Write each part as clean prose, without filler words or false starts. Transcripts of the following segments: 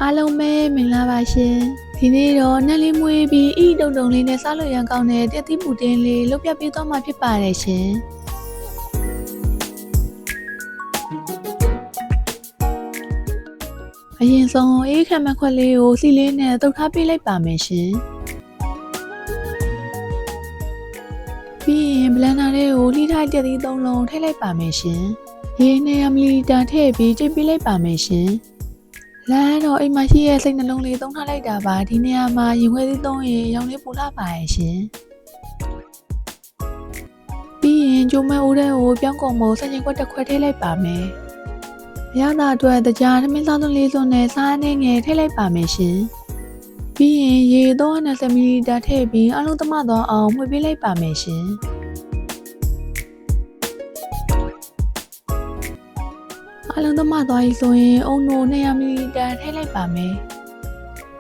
အားလုံးပဲမင်္ဂလာပါရှင်ဒီနေ့တော့နှက်လေးမွေးပြီးဤတုံတုံလေးနဲ့စားလို့ရန်ကောင်းတဲ့တက်သီးပူတင်းလေးလုပ်ပြပေးသွားမှာဖြစ်ပါတယ်ရှင်အရင်ဆုံးအေးခံမခွက်လေးကိုစီလေးနဲ့တုပ်ထားပေးလိုက်ပါမယ်ရှင်ပြီးရင်ဘလန်ဒါလေးကိုလှီးထားတက်သီး3လုံးထည့်လိုက်ပါမယ်ရှင်ရေ200မီလီလီတာထည့်ပြီးကြိတ်ပေးလိုက်ပါမယ်ရှင်လမ်းတော့အိမ်မှာရှိရဲ့စိတ်နှလုံးလေးသုံးထားလိုက်တာပါဒီနေရာမှာရင်ခွဲသီးသုံးရင်ရောင်လေးပူလာပါရဲ့ရှင်ပြီးရင်ကျိုးမဲအိုးတဲ့ကိုပြောင်းကုန်မို့စင်ရင်ခွက်တစ်ခွက်ထည့်လိုက်ပါမယ်ရတာအတွက်တကြားသမင်းစားသွန်းလေးစွန်းနဲ့စားအနေငယ်ထည့်လိုက်ပါမယ်ရှင်ပြီးရင်ရေ320မီလီလီတာထည့်ပြီးအလုံးသမသွားအောင်မှွေပေးလိုက်ပါမယ်ရှင်အလုံးသမသွားပြီဆိုရင်အုံနို200မီလီလီတာထည့်လိုက်ပါမယ်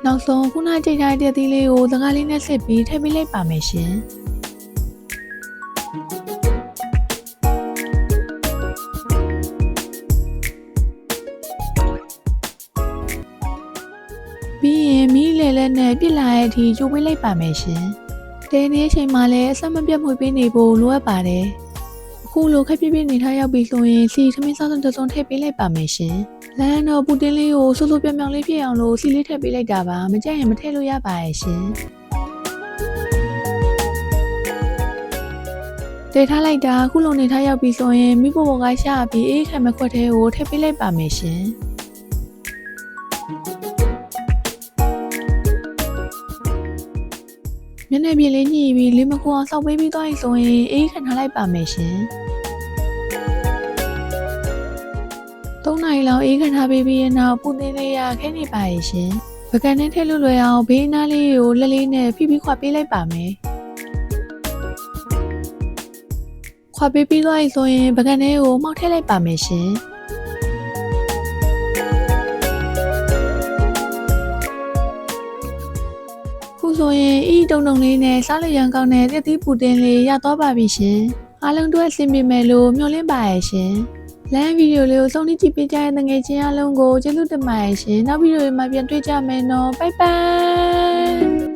နောက်ဆုံးခုနကြိတ်ထားတဲ့သီးလေးကိုစကားလေးနဲ့စစ်ပြီးထည့်ပေးလိုက်ပါမယ်ရှင်ပြီးရင်မီးလေလဲနဲ့ပြစ်လာတဲ့အထိကျိုးပေးလိုက်ပါမယ်ရှင်တဲနေအချိန်မှာလည်းအဆက်မပြတ်မှွေပေးနေဖို့လိုအပ်ပါတယ်အခုလိုခက်ပြပြနေထားရောက်ပြီဆိုရင်စီသမင်းစားသွန်းတစ်စုံထည့်ပေးလိုက်ပါမယ်ရှင်လမ်းတော့ပူတင်းလေးကိုစိုးစိုးပြောင်ပြောင်လေးဖြစ်အောင်လို့စီလေးထည့်ပေးလိုက်တာပါမကြိုက်ရင်မထည့်လို့ရပါရဲ့ရှင်တဲထားလိုက်တာအခုလိုနေထားရောက်ပြီဆိုရင်မိဖို့ပေါ်ကရှာပြီးအေးခံမခွက်သေးကိုထည့်ပေးလိုက်ပါမယ်ရှင်မျက်နှာပြင်လေးညှိပြီးလေးမခွအောင်စောက်ပေးပြီးသွားရင်ဆိုရင်အေးခံထားလိုက်ပါမယ်ရှင်3နာရီလောက်အေးခံထားပေးပြီးရင်တော့ပူတင်းလေးရခဲနေပါရဲ့ရှင်ပကံနဲ့ထည့်လို့လွယ်အောင်ဘေးနားလေးကိုလက်လေးနဲ့ဖိပြီးခွာပေးလိုက်ပါမယ်ခွာပေးပြီးသွားရင်ဆိုရင်ပကံလေးကိုမှောက်ထည့်လိုက်ပါမယ်ရှင်ဆိုရင်ဤတုံတုံလေးနဲ့စားလို့ရန်ကောင်းတဲ့တက်သီးပူတင်းလေးရသွားပါပြီရှင်အားလုံးတို့အဆင်ပြေမယ်လို့မျှော်လင့်ပါရဲ့ရှင်လမ်းဗီဒီယိုလေးကိုဆုံးဖြတ်ကြည့်ပေးကြတဲ့ငွေချင်းအားလုံးကိုကျေးဇူးတင်ပါတယ်ရှင်နောက်ဗီဒီယိုမှာပြန်တွေ့ကြမယ်နော်ဘိုင်ဘိုင်